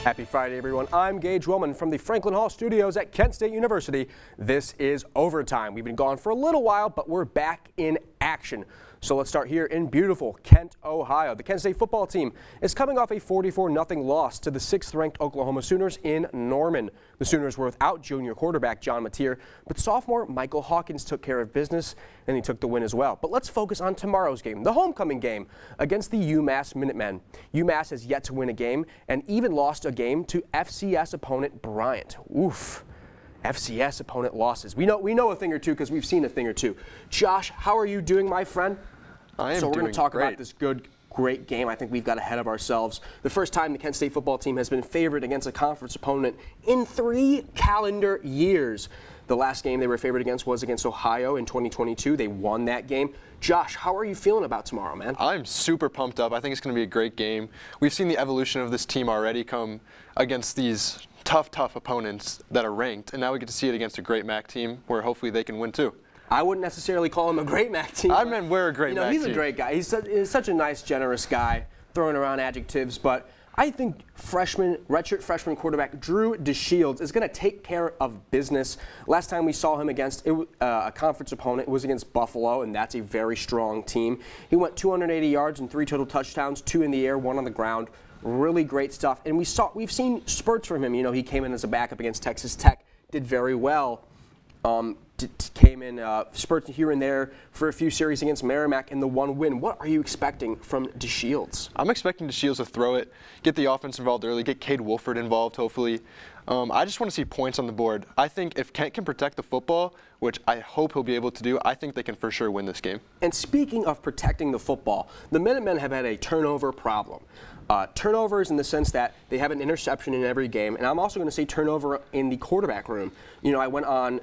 Happy Friday, everyone. I'm Gage Wellman from the Franklin Hall Studios at Kent State University. This is Overtime. We've been gone for a little while, but we're back in action. So let's start here in beautiful Kent, Ohio. The Kent State football team is coming off a 44-0 loss to the 6th-ranked Oklahoma Sooners in Norman. The Sooners were without junior quarterback John Mateer, but sophomore Michael Hawkins took care of business, and he took the win as well. But let's focus on tomorrow's game, the homecoming game against the UMass Minutemen. UMass has yet to win a game and even lost a game to FCS opponent Bryant. Oof. FCS opponent losses. We know a thing or two because we've seen a thing or two. Josh, how are you doing, my friend? I am So we're going to talk great. about this great game I think we've got ahead of ourselves. The first time the Kent State football team has been favored against a conference opponent in 3 calendar years. The last game they were favored against was against Ohio in 2022. They won that game. Josh, how are you feeling about tomorrow, man? I'm super pumped up. I think it's going to be a great game. We've seen the evolution of this team already come against these tough opponents that are ranked, and now we get to see it against a great MAC team where hopefully they can win too. I wouldn't necessarily call him a great MAC team. I meant we're a great MAC team. He's a great guy. He's such a nice, generous guy, throwing around adjectives, but I think redshirt freshman quarterback Drew DeShields is going to take care of business. Last time we saw him against a conference opponent, it was against Buffalo, and that's a very strong team. He went 280 yards and 3 total touchdowns, 2 in the air, 1 on the ground. Really great stuff. And we've seen spurts from him. You know, he came in as a backup against Texas Tech, did very well. Came in spurts here and there for a few series against Merrimack in the 1 win. What are you expecting from DeShields? I'm expecting DeShields to throw it, get the offense involved early, get Cade Wolford involved hopefully. I just want to see points on the board. I think if Kent can protect the football, which I hope he'll be able to do, I think they can for sure win this game. And speaking of protecting the football, the Minutemen have had a turnover problem. Turnovers in the sense that they have an interception in every game, and I'm also going to say turnover in the quarterback room. You know, I went on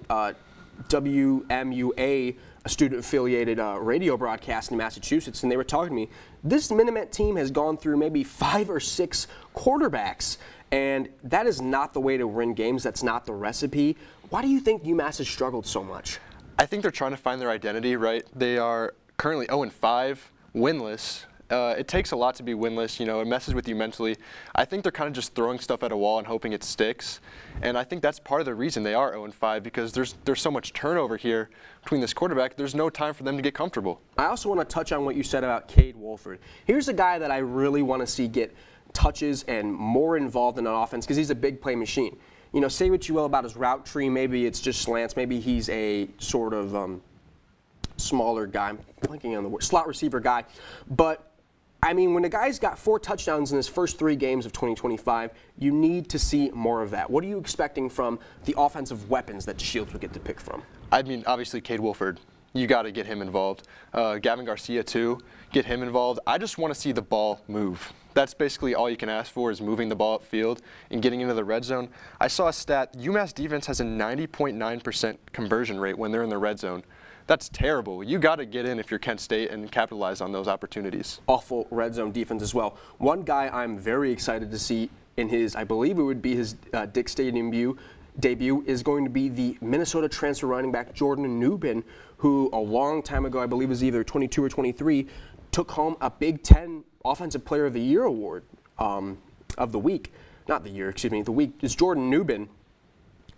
WMUA, a student-affiliated radio broadcast in Massachusetts, and they were talking to me. This Minutemen team has gone through maybe 5 or 6 quarterbacks, and that is not the way to win games. That's not the recipe. Why do you think UMass has struggled so much? I think they're trying to find their identity, right? They are currently 0-5, winless. It takes a lot to be winless, you know, it messes with you mentally. I think they're kind of just throwing stuff at a wall and hoping it sticks. And I think that's part of the reason they are 0-5 because there's so much turnover here between this quarterback. There's no time for them to get comfortable. I also want to touch on what you said about Cade Wolford. Here's a guy that I really want to see get touches and more involved in an offense because he's a big play machine. You know, say what you will about his route tree. Maybe it's just slants. Maybe he's a sort of smaller guy. I'm blanking on the word. Slot receiver guy. But I mean, when a guy's got 4 touchdowns in his first 3 games of 2025, you need to see more of that. What are you expecting from the offensive weapons that DeShields would get to pick from? I mean, obviously, Cade Wolford. You got to get him involved. Gavin Garcia, too. Get him involved. I just want to see the ball move. That's basically all you can ask for is moving the ball upfield and getting into the red zone. I saw a stat. UMass defense has a 90.9% conversion rate when they're in the red zone. That's terrible. You got to get in if you're Kent State and capitalize on those opportunities. Awful red zone defense as well. One guy I'm very excited to see in his, I believe it would be his Dick Stadium debut, is going to be the Minnesota transfer running back Jordan Nubin, who a long time ago, I believe was either 22 or 23, took home a Big Ten Offensive Player of the Year award of the week. Not the year, excuse me, the week. It's Jordan Nubin.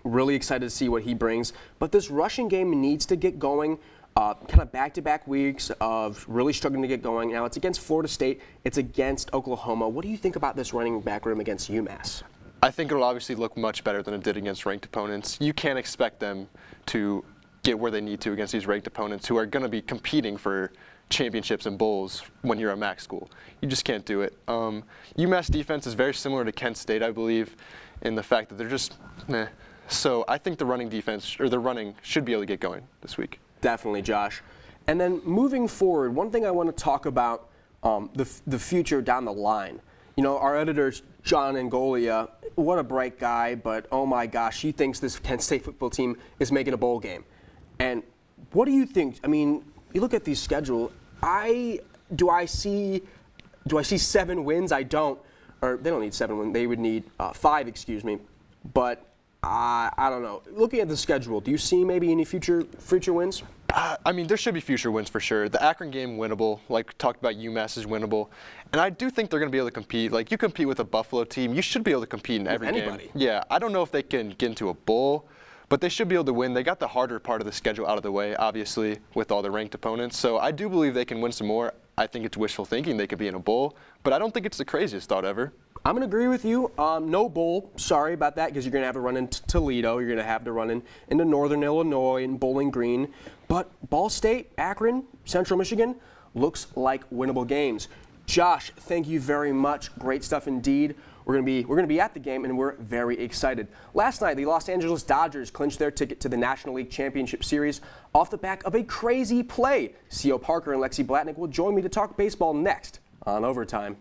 Really excited to see what he brings. But this rushing game needs to get going. Kind of back-to-back weeks of really struggling to get going. Now, it's against Florida State. It's against Oklahoma. What do you think about this running back room against UMass? I think it'll obviously look much better than it did against ranked opponents. You can't expect them to get where they need to against these ranked opponents who are going to be competing for championships and bowls when you're a MAC school. You just can't do it. UMass defense is very similar to Kent State, I believe, in the fact that they're just meh. So I think the running defense, or the running, should be able to get going this week. Definitely, Josh. And then moving forward, one thing I want to talk about the future down the line. You know, our editor, John Angolia, what a bright guy, but oh my gosh, he thinks this Kent State football team is making a bowl game. And what do you think? I mean, you look at the schedule, do I see 7 wins? I don't. Or they don't need 7 wins. They would need 5, excuse me. But I don't know. Looking at the schedule, do you see maybe any future wins? I mean, there should be future wins for sure. The Akron game winnable, like talked about, UMass is winnable, and I do think they're going to be able to compete. Like, you compete with a Buffalo team, you should be able to compete in every anybody. game. Yeah, I don't know if they can get into a bowl, but they should be able to win. They got the harder part of the schedule out of the way, obviously, with all the ranked opponents. So I do believe they can win some more. I think it's wishful thinking they could be in a bowl, but I don't think it's the craziest thought ever. I'm going to agree with you. No bowl. Sorry about that, because you're going to have to run into Toledo. You're going to have to run into Northern Illinois and Bowling Green. But Ball State, Akron, Central Michigan looks like winnable games. Josh, thank you very much. Great stuff indeed. We're going to be at the game, and we're very excited. Last night, the Los Angeles Dodgers clinched their ticket to the National League Championship Series off the back of a crazy play. C.O. Parker and Lexi Blatnick will join me to talk baseball next on Overtime.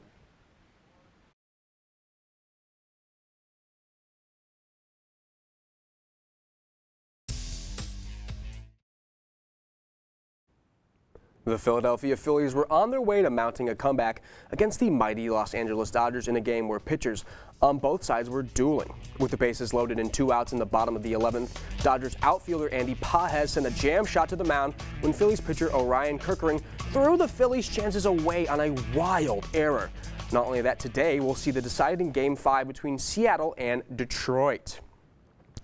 The Philadelphia Phillies were on their way to mounting a comeback against the mighty Los Angeles Dodgers in a game where pitchers on both sides were dueling. With the bases loaded and 2 outs in the bottom of the 11th, Dodgers outfielder Andy Pages sent a jam shot to the mound when Phillies pitcher Orion Kirkering threw the Phillies' chances away on a wild error. Not only that, today we'll see the deciding Game 5 between Seattle and Detroit.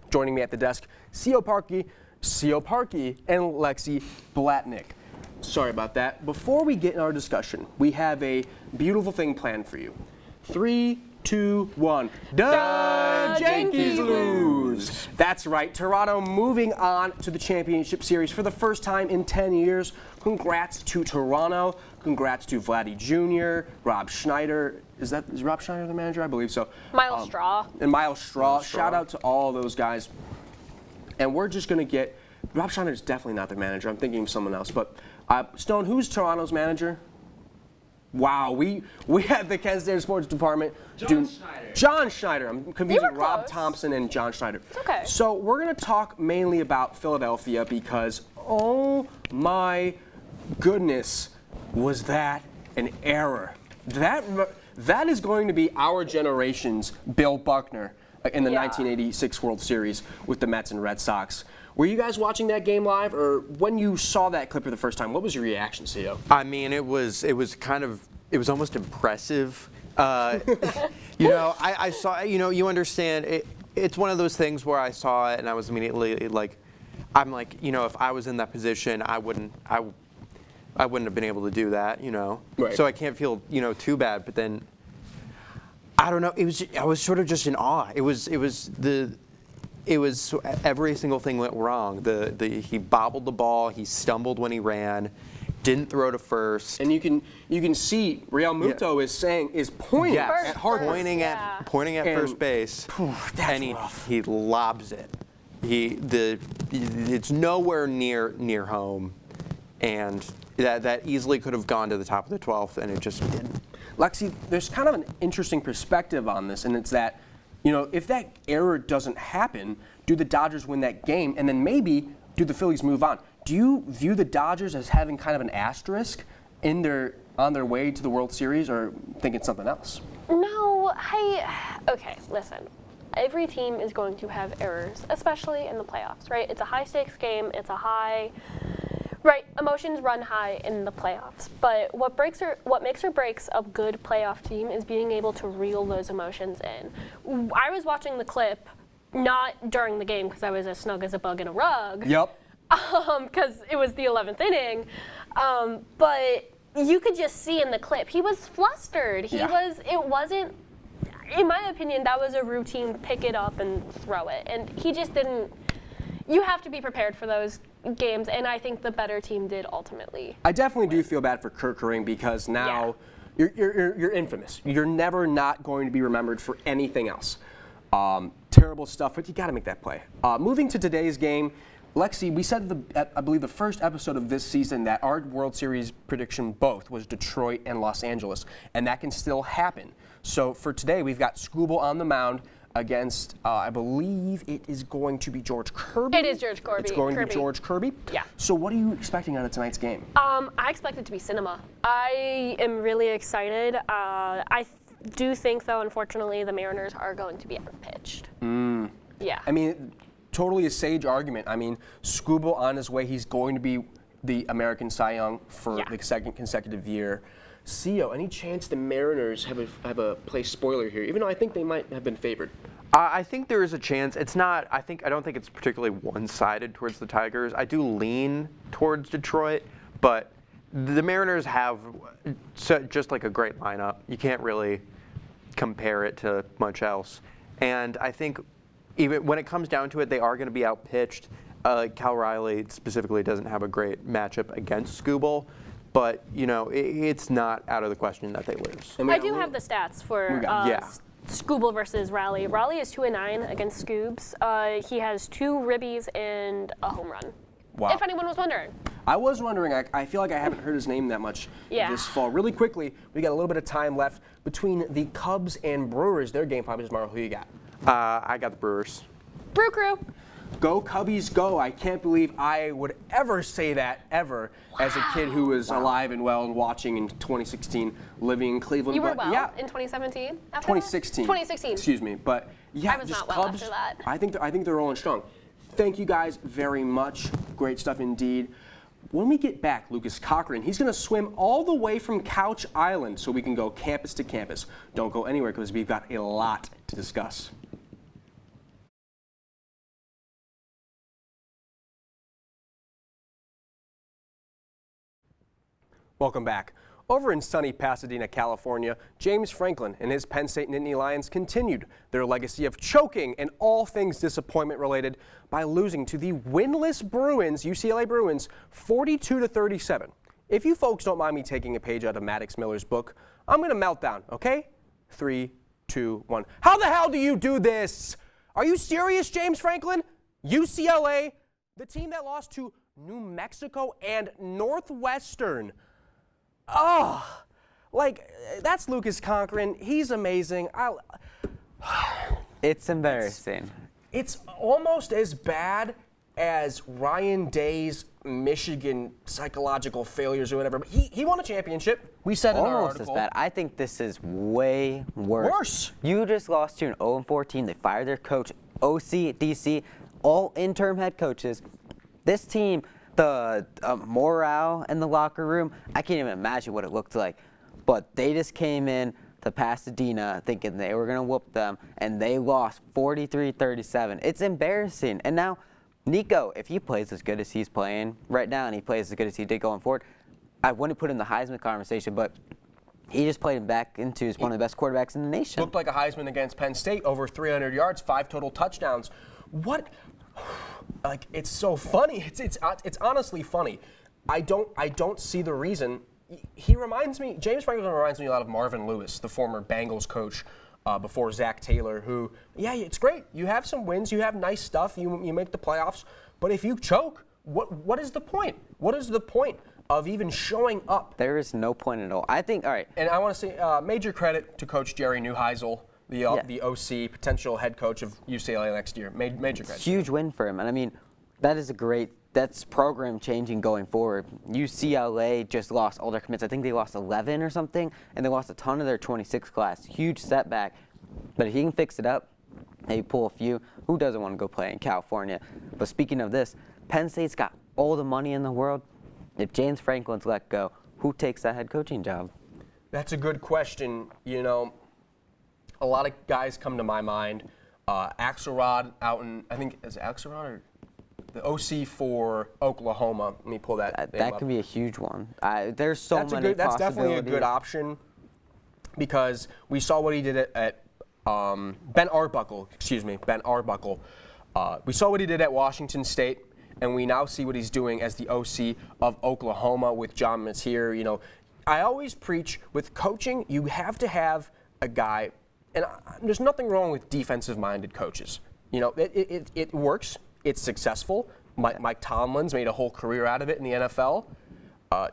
Joining me at the desk, C.O. Parkey, and Lexi Blatnick. Sorry about that. Before we get in our discussion, we have a beautiful thing planned for you. 3, 2, 1. The Yankees lose. That's right. Toronto moving on to the championship series for the first time in 10 years. Congrats to Toronto. Congrats to Vladdy Jr., Rob Schneider. Is Rob Schneider the manager? I believe so. Miles Straw. And Miles Straw. Shout out to all those guys. And we're just going to get Rob Schneider is definitely not the manager. I'm thinking of someone else. But Stone, who's Toronto's manager? Wow, we had the Kent State Sports Department. John Schneider. I'm confusing Rob Thompson and John Schneider. It's okay. So we're going to talk mainly about Philadelphia because, oh my goodness, was that an error. That is going to be our generation's Bill Buckner in the 1986 World Series with the Mets and Red Sox. Were you guys watching that game live, or when you saw that clip for the first time, what was your reaction, CO? I mean, it was almost impressive. I saw, you understand, it's one of those things where I saw it and I was immediately like, if I was in that position, I wouldn't have been able to do that, Right. So I can't feel, too bad, but then, I don't know, I was sort of just in awe. It was every single thing went wrong. He bobbled the ball. He stumbled when he ran. Didn't throw to first. And you can see Real Muto is pointing at Harper. Pointing at first base. That's rough. He lobs it. It's nowhere near home, and that easily could have gone to the top of the 12th, and it just didn't. Lexi, there's kind of an interesting perspective on this, and it's that, if that error doesn't happen, do the Dodgers win that game, and then maybe do the Phillies move on? Do you view the Dodgers as having kind of an asterisk on their way to the World Series, or think it's something else? No, okay, listen. Every team is going to have errors, especially in the playoffs, right? It's a high-stakes game. Right, emotions run high in the playoffs, but what makes or breaks a good playoff team is being able to reel those emotions in. I was watching the clip, not during the game because I was as snug as a bug in a rug. Yep. Because it was the 11th inning, but you could just see in the clip he was flustered. It wasn't, in my opinion, that was a routine pick it up and throw it, and he just didn't. You have to be prepared for those games, and I think the better team did ultimately. I definitely do feel bad for Kirkering because now you're infamous. You're never not going to be remembered for anything else. Terrible stuff, but you got to make that play. Moving to today's game, Lexi, we said I believe the first episode of this season that our World Series prediction both was Detroit and Los Angeles, and that can still happen. So for today, we've got Scooble on the mound against, I believe it is going to be George Kirby. It is George Kirby. It's going to be George Kirby? Yeah. So what are you expecting out of tonight's game? I expect it to be cinema. I am really excited. I do think, though, unfortunately, the Mariners are going to be outpitched. Yeah. I mean, totally a sage argument. I mean, Skubal on his way, he's going to be the American Cy Young for the second consecutive year.Cio, any chance the Mariners have a place spoiler here, even though I think they might have been favored? I think there is a chance. It's not. I don't think it's particularly one-sided towards the Tigers. I do lean towards Detroit, but the Mariners have just like a great lineup. You can't really compare it to much else. And I think even when it comes down to it, they are going to be outpitched. Cal Riley specifically doesn't have a great matchup against Skubal, but it's not out of the question that they lose. I do have the stats for Skubal versus Riley. Riley is 2-9 against Scoobs. He has 2 ribbies and a home run. Wow. If anyone was wondering. I was wondering. I feel like I haven't heard his name that much this fall. Really quickly, we got a little bit of time left between the Cubs and Brewers. Their game probably tomorrow. Who you got? I got the Brewers. Brew Crew. Go Cubbies, go. I can't believe I would ever say that, ever, as a kid who was alive and well and watching in 2016, living in Cleveland. You were but, in 2017? 2016. 2016. Excuse me. But yeah, I was just not well Cubs, after that. I think they're rolling strong. Thank you guys very much. Great stuff indeed. When we get back, Lucas Cochran, he's going to swim all the way from Couch Island so we can go campus to campus. Don't go anywhere because we've got a lot to discuss. Welcome back. Over in sunny Pasadena, California, James Franklin and his Penn State Nittany Lions continued their legacy of choking and all things disappointment related by losing to the winless Bruins, UCLA Bruins, 42-37. If you folks don't mind me taking a page out of Maddox Miller's book, I'm going to melt down, okay? 3, 2, 1. How the hell do you do this? Are you serious, James Franklin? UCLA, the team that lost to New Mexico and Northwestern. Oh, that's Lucas Cochran. He's amazing. It's embarrassing. It's almost as bad as Ryan Day's Michigan psychological failures or whatever. But he won a championship. We said in our Almost article. as bad. I think this is way worse. Worse. You just lost to an 0-4 team. They fired their coach, OC, DC, all interim head coaches. This team, the morale in the locker room, I can't even imagine what it looked like. But they just came in to Pasadena thinking they were going to whoop them, and they lost 43-37. It's embarrassing. And now, Nico, if he plays as good as he's playing right now and he plays as good as he did going forward, I wouldn't put him in the Heisman conversation, but he just played him back into one of the best quarterbacks in the nation. Looked like a Heisman against Penn State, over 300 yards, 5 total touchdowns. What? It's so funny. It's honestly funny. I don't see the reason. He reminds me, James Franklin reminds me a lot of Marvin Lewis, the former Bengals coach before Zach Taylor, who, it's great. You have some wins, you have nice stuff, you make the playoffs, but if you choke, what is the point? What is the point of even showing up? There is no point at all. I think, all right. And I want to say major credit to Coach Jerry Neuheisel, the OC, potential head coach of UCLA next year. Major credit. Huge win for him. And I mean, that's program changing going forward. UCLA just lost all their commits. I think they lost 11 or something, and they lost a ton of their 26 class. Huge setback. But if he can fix it up, maybe pull a few. Who doesn't want to go play in California? But speaking of this, Penn State's got all the money in the world. If James Franklin's let go, who takes that head coaching job? That's a good question. A lot of guys come to my mind. Axelrod out in, I think, is it Axelrod or the OC for Oklahoma? Let me pull that. That could be a huge one. There's so many possibilities. That's definitely a good option because we saw what he did at Ben Arbuckle. Ben Arbuckle. We saw what he did at Washington State, and we now see what he's doing as the OC of Oklahoma with John Matier. I always preach with coaching, you have to have a guy. And there's nothing wrong with defensive-minded coaches. It works. It's successful. Mike Tomlin's made a whole career out of it in the NFL.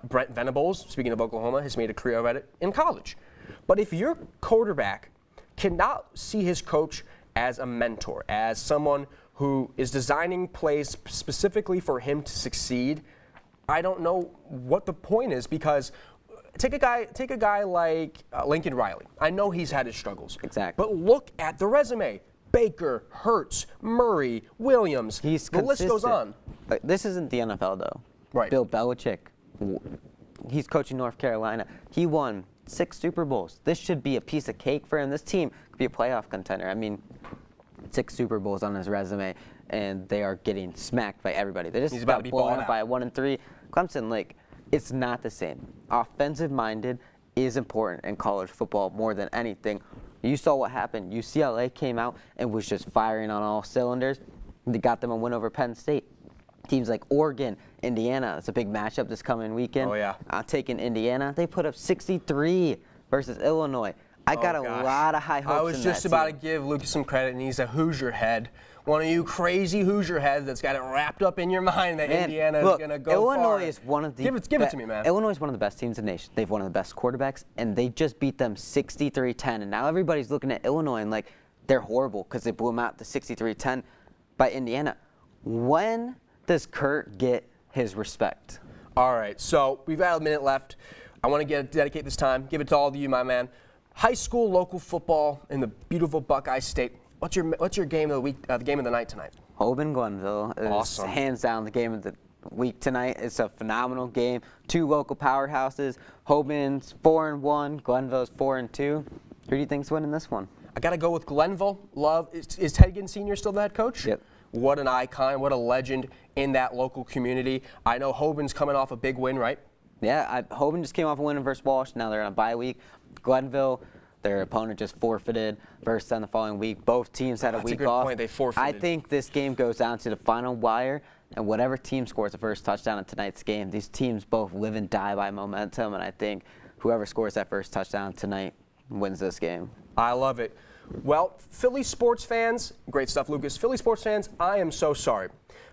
Brent Venables, speaking of Oklahoma, has made a career out of it in college. But if your quarterback cannot see his coach as a mentor, as someone who is designing plays specifically for him to succeed, I don't know what the point is because Take a guy like Lincoln Riley. I know he's had his struggles. Exactly. But look at the resume. Baker, Hurts, Murray, Williams. He's the list goes on. This isn't the NFL, though. Right. Bill Belichick, he's coaching North Carolina. He won 6 Super Bowls. This should be a piece of cake for him. This team could be a playoff contender. I mean, 6 Super Bowls on his resume, and they are getting smacked by everybody. They just He's about to got be blown balling up out. by 1-3. Clemson, like, it's not the same. Offensive-minded is important in college football more than anything. You saw what happened. UCLA came out and was just firing on all cylinders. They got them a win over Penn State. Teams like Oregon, Indiana, it's a big matchup this coming weekend. Oh, yeah. I'm taking Indiana. They put up 63 versus Illinois. I got a gosh. lot of high hopes I was in just that about team. to give Lucas some credit, and he's a Hoosier head. One of you crazy Hoosier heads that's got it wrapped up in your mind that Man, Indiana is look, going to go Illinois far. is one of the Give it to me, man. Illinois is one of the best teams in the nation. They've one of the best quarterbacks, and they just beat them 63-10. And now everybody's looking at Illinois and like they're horrible because they blew them out to 63-10 by Indiana. When does Kurt get his respect? All right, so we've got a minute left. I want to dedicate this time, give it to all of you, my man. High school local football in the beautiful Buckeye State. What's your game of the week? The game of the night tonight? Hoban Glenville is Awesome. hands down the game of the week tonight. It's a phenomenal game. 2 local powerhouses. Hoban's 4-1. Glenville's 4-2. Who do you think's winning this one? I got to go with Glenville. Is Ted Ginn Sr. still the head coach? Yep. What an icon, what a legend in that local community. I know Hoban's coming off a big win, right? Yeah, Hoban just came off a win versus Walsh. Now they're on a bye week. Glenville, their opponent just forfeited versus them the following week. Both teams had a That's a week good off. point. They forfeited. I think this game goes down to the final wire, and whatever team scores the first touchdown in tonight's game, these teams both live and die by momentum, and I think whoever scores that first touchdown tonight wins this game. I love it. Well, Philly sports fans, great stuff, Lucas. Philly sports fans, I am so sorry,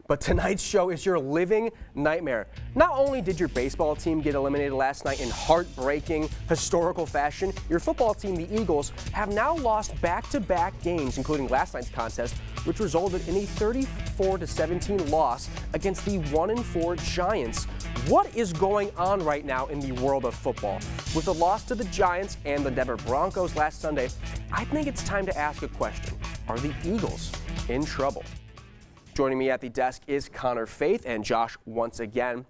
but tonight's show is your living nightmare. Not only did your baseball team get eliminated last night in heartbreaking, historical fashion, your football team, the Eagles, have now lost back-to-back games, including last night's contest, which resulted in a 34-17 loss against the 1-4 Giants. What is going on right now in the world of football? With the loss to the Giants and the Denver Broncos last Sunday, I think it's time to ask a question. Are the Eagles in trouble? Joining me at the desk is Connor Faith and Josh once again.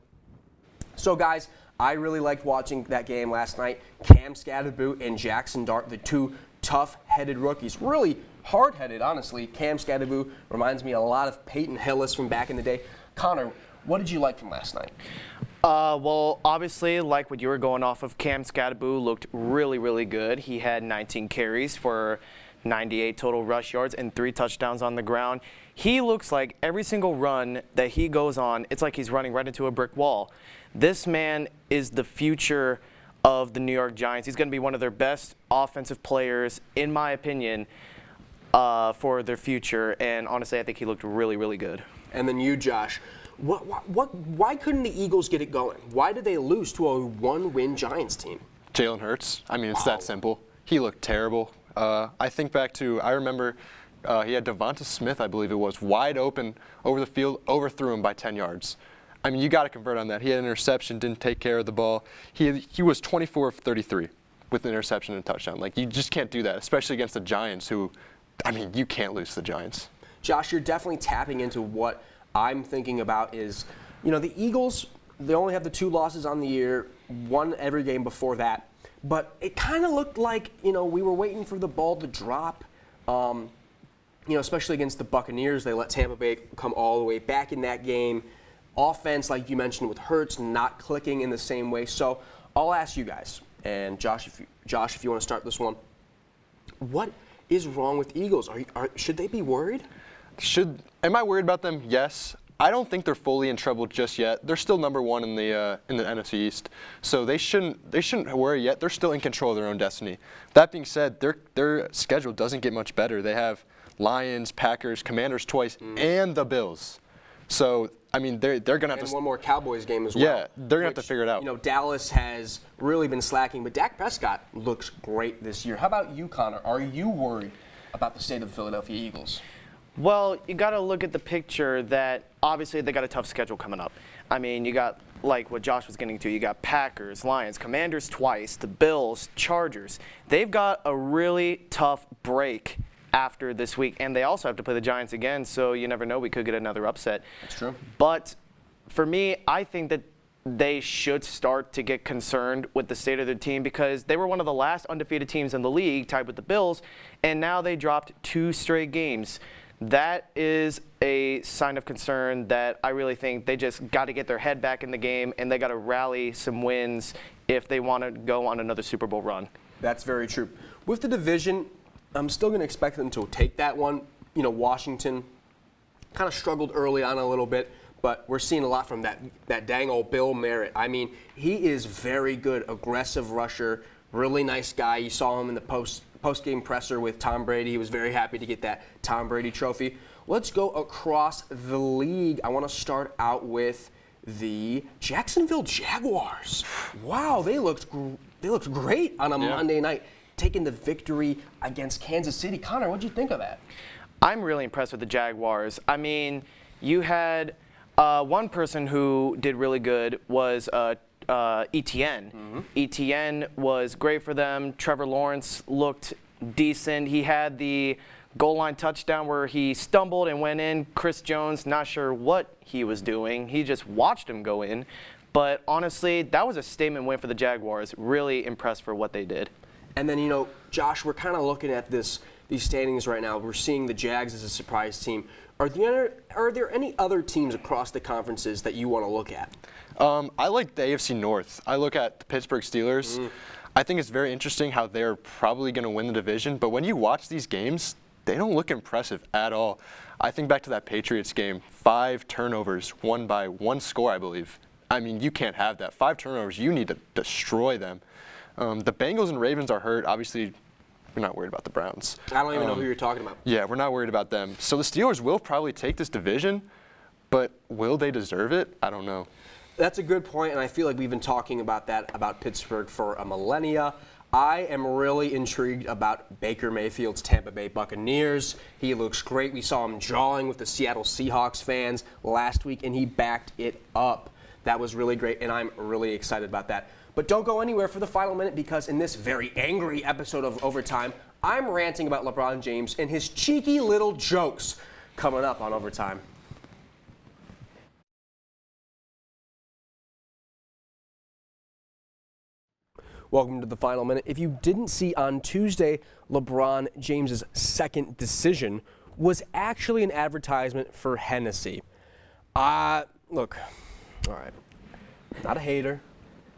So guys, I really liked watching that game last night. Cam Scatterboot and Jackson Dart, the 2 tough-headed rookies. Really hard-headed, honestly. Cam Scatterboot reminds me a lot of Peyton Hillis from back in the day. Connor, what did you like from last night? Well, obviously, like what you were going off of, Cam Scatterboot looked really, really good. He had 19 carries for 98 total rush yards and 3 touchdowns on the ground. He looks like every single run that he goes on, it's like he's running right into a brick wall. This man is the future of the New York Giants. He's going to be one of their best offensive players, in my opinion, for their future. And honestly, I think he looked really, really good. And then you, Josh. Why couldn't the Eagles get it going? Why did they lose to a 1-win Giants team? Jalen Hurts. I mean, it's that simple. He looked terrible. I think back to, I remember he had Devonta Smith, I believe it was, wide open over the field, overthrew him by 10 yards. I mean, you got to convert on that. He had an interception, didn't take care of the ball. He was 24 of 33 with an interception and a touchdown. Like, you just can't do that, especially against the Giants who, I mean, you can't lose to the Giants. Josh, you're definitely tapping into what I'm thinking about is, you know, the Eagles, they only have the 2 losses on the year, won every game before that. But it kind of looked like, you know, we were waiting for the ball to drop. You know, especially against the Buccaneers, they let Tampa Bay come all the way back in that game. Offense, like you mentioned, with Hurts not clicking in the same way. So I'll ask you guys, and Josh, if you want to start this one, what is wrong with Eagles? Should they be worried? Am I worried about them? Yes. I don't think they're fully in trouble just yet. They're still number 1 in the NFC East, so they shouldn't worry yet. They're still in control of their own destiny. That being said, their schedule doesn't get much better. They have Lions, Packers, Commanders twice, and the Bills. So I mean, they're gonna have and to. one more Cowboys game as well. Yeah, they're gonna have to figure it out. You know, Dallas has really been slacking, but Dak Prescott looks great this year. How about you, Connor? Are you worried about the state of the Philadelphia Eagles? Well, you got to look at the picture that obviously they got a tough schedule coming up. I mean, you got, like what Josh was getting to, you got Packers, Lions, Commanders twice, the Bills, Chargers. They've got a really tough break after this week, and they also have to play the Giants again, so you never know, we could get another upset. That's true. But for me, I think that they should start to get concerned with the state of their team because they were one of the last undefeated teams in the league, tied with the Bills, and now they dropped 2 straight games. That is a sign of concern that I really think they just got to get their head back in the game, and they got to rally some wins if they want to go on another Super Bowl run. That's very true. With the division, I'm still going to expect them to take that one. You know, Washington kind of struggled early on a little bit, but we're seeing a lot from that dang old Bill Merritt. I mean, he is very good, aggressive rusher, really nice guy. You saw him in the post-game presser with Tom Brady. He was very happy to get that Tom Brady trophy. Let's go across the league. I want to start out with the Jacksonville Jaguars. Wow, they looked great on a Monday night, taking the victory against Kansas City. Connor, what'd you think of that? I'm really impressed with the Jaguars. I mean, you had one person who did really good was ETN. ETN was great for them. Trevor Lawrence looked decent. He had the goal line touchdown where he stumbled and went in. Chris Jones, not sure what he was doing. He just watched him go in. But honestly, that was a statement win for the Jaguars. Really impressed for what they did. And then, you know, Josh, we're kind of looking at these standings right now. We're seeing the Jags as a surprise team. Are there any other teams across the conferences that you want to look at? I like the AFC North. I look at the Pittsburgh Steelers. I think it's very interesting how they're probably going to win the division. But when you watch these games, they don't look impressive at all. I think back to that Patriots game, 5 turnovers, won by 1 score, I believe. I mean, you can't have that. 5 turnovers, you need to destroy them. The Bengals and Ravens are hurt. Obviously, we're not worried about the Browns. I don't even know who you're talking about. Yeah, we're not worried about them. So the Steelers will probably take this division, but will they deserve it? I don't know. That's a good point, and I feel like we've been talking about that, about Pittsburgh for a millennia. I am really intrigued about Baker Mayfield's Tampa Bay Buccaneers. He looks great. We saw him jawing with the Seattle Seahawks fans last week, and he backed it up. That was really great, and I'm really excited about that. But don't go anywhere for the final minute, because in this very angry episode of Overtime, I'm ranting about LeBron James and his cheeky little jokes coming up on Overtime. Welcome to the final minute. If you didn't see on Tuesday, LeBron James's second decision was actually an advertisement for Hennessy. Look, all right, not a hater.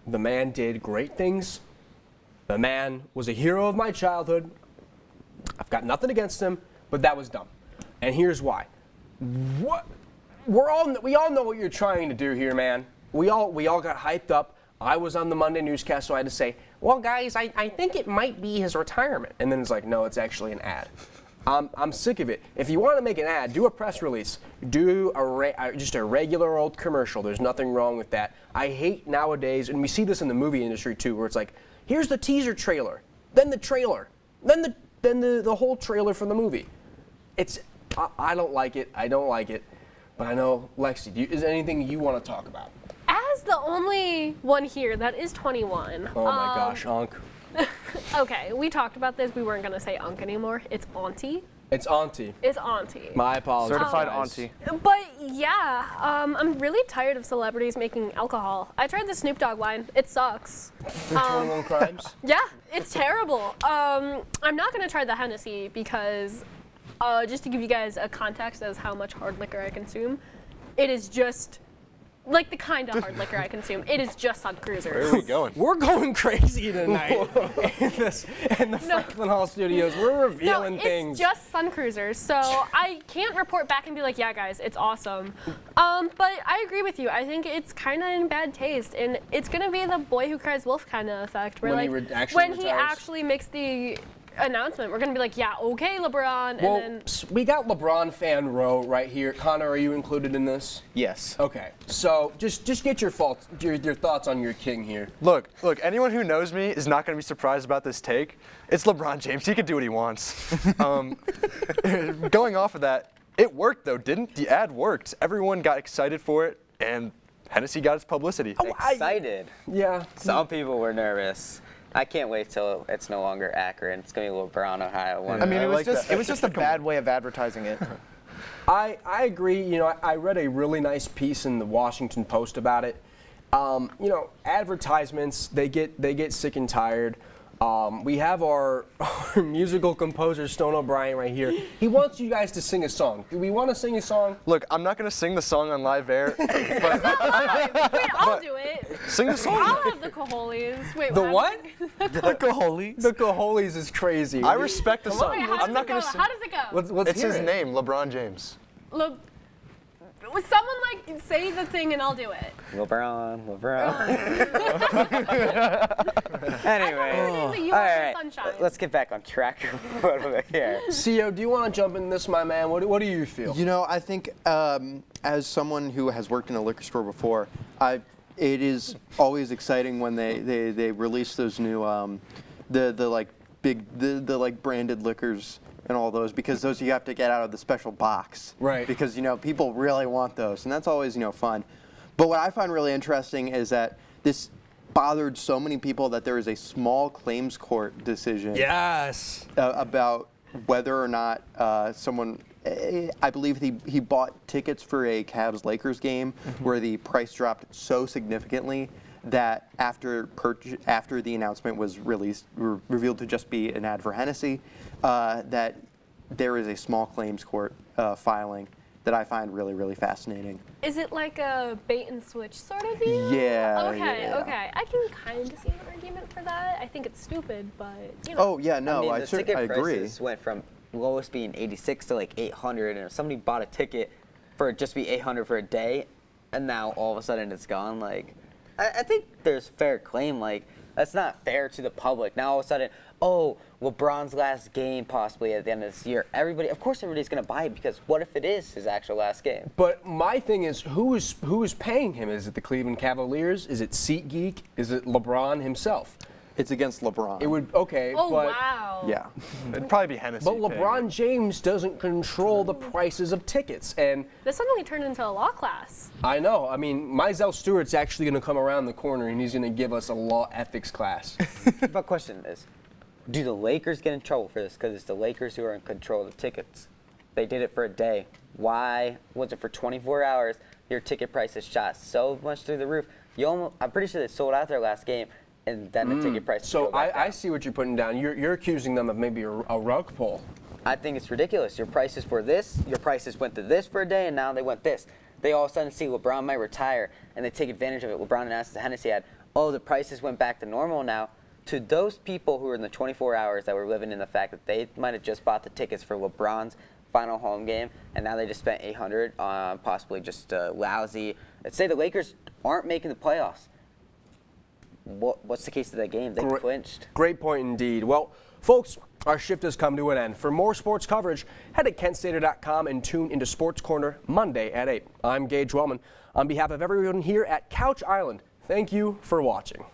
The man did great things. The man was a hero of my childhood. I've got nothing against him, but that was dumb. And here's why. We all know what you're trying to do here, man. We all got hyped up. I was on the Monday newscast, so I had to say, well, guys, I think it might be his retirement. And then it's like, no, it's actually an ad. I'm sick of it. If you want to make an ad, do a press release. Do just a regular old commercial. There's nothing wrong with that. I hate nowadays, and we see this in the movie industry too, where it's like, here's the teaser trailer, then the trailer, then the whole trailer for the movie. I don't like it. I don't like it. But I know, Lexi, is there anything you want to talk about? As the only one here that is 21. Oh my gosh, Unc. Okay, we talked about this. We weren't going to say Unc anymore. It's Auntie. It's Auntie. It's Auntie. My apologies. Certified guys. Auntie. But yeah, I'm really tired of celebrities making alcohol. I tried the Snoop Dogg wine. It sucks. 21 Crimes? Yeah, it's terrible. I'm not going to try the Hennessy because, just to give you guys a context as how much hard liquor I consume, it is just like the kind of hard liquor I consume. It is just Sun Cruisers. Where are we going? We're going crazy tonight in the Franklin Hall studios. We're revealing things. It's just Sun Cruisers, so I can't report back and be like, yeah, guys, it's awesome. But I agree with you. I think it's kind of in bad taste, and it's going to be the boy who cries wolf kind of effect. Where When like, he when retires? he actually makes the announcement, we're going to be like, yeah, okay, LeBron. Well, And then we got LeBron fan row right here. Connor, are you included in this? Yes. Okay, so just get your thoughts on your king here. Look, anyone who knows me is not going to be surprised about this take. It's LeBron James. He can do what he wants. Going off of that, it worked, though, didn't? The ad worked. Everyone got excited for it, and Hennessy got its publicity. Excited. Yeah. Some people were nervous. I can't wait till it's no longer Akron. It's gonna be LeBron, Ohio. I mean, I it was like just that. it was just a bad way of advertising it. I agree. You know, I read a really nice piece in the Washington Post about it. You know, advertisements, they get sick and tired. We have our musical composer, Stone O'Brien, right here. He wants you guys to sing a song. Do we want to sing a song? Look, I'm not going to sing the song on live air, but Wait, I'll do it. sing the song. I'll have the cojones. Wait, The what? The Cajoles. The Cajoles is crazy. I respect the song. Wait, how does I'm not it going go? to sing. How does it go? Let's It's hear his it. name, LeBron James. Look, would someone like say the thing and I'll do it? LeBron. Anyway, I thought you all were right, sunshine. let's get back on track here. CEO, do you want to jump in this, my man? What do you feel? You know, I think as someone who has worked in a liquor store before, it is always exciting when they release those new the like branded liquors and all those, because those you have to get out of the special box. Right. Because people really want those, and that's always fun. But what I find really interesting is that this bothered so many people that there is a small claims court decision. Yes. About whether or not someone, I believe he bought tickets for a Cavs-Lakers game where the price dropped so significantly that after the announcement was revealed to just be an ad for Hennessy, that there is a small claims court filing that I find really, really fascinating. Is it like a bait and switch sort of deal? Yeah. Okay, yeah. okay. I can kind of see an argument for that. I think it's stupid, but Oh yeah, no, I mean, I the ticket agree. prices went from lowest being 86 to like 800, and if somebody bought a ticket for it just be 800 for a day, and now all of a sudden it's gone, like, I think there's fair claim, like, that's not fair to the public. Now all of a sudden, oh, LeBron's last game possibly at the end of this year. Of course everybody's gonna buy it, because what if it is his actual last game? But my thing is, who is paying him? Is it the Cleveland Cavaliers? Is it SeatGeek? Is it LeBron himself? It's against LeBron. It would, okay, oh but wow. Yeah. It'd probably be Hennessy. but paying LeBron it. James doesn't control the prices of tickets, and This suddenly turned into a law class. I know. I mean, Mizell Stewart's actually going to come around the corner and he's going to give us a law ethics class. My question is, do the Lakers get in trouble for this? Because it's the Lakers who are in control of the tickets. They did it for a day. Why was it for 24 hours? Your ticket prices shot so much through the roof. I'm pretty sure they sold out their last game, and then the ticket prices So go back down. I see what you're putting down. You're accusing them of maybe a rug pull. I think it's ridiculous. Your prices were this, your prices went to this for a day, and now they went this. They all of a sudden see LeBron might retire, and they take advantage of it. LeBron announced the Hennessy ad, oh, the prices went back to normal now. To those people who were in the 24 hours that were living in the fact that they might have just bought the tickets for LeBron's final home game, and now they just spent $800 on possibly just lousy. Let's say the Lakers aren't making the playoffs. What's the case of that game? They clinched. Great point indeed. Well, folks, our shift has come to an end. For more sports coverage, head to kentstater.com and tune into Sports Corner Monday at 8. I'm Gage Wellman. On behalf of everyone here at Couch Island, thank you for watching.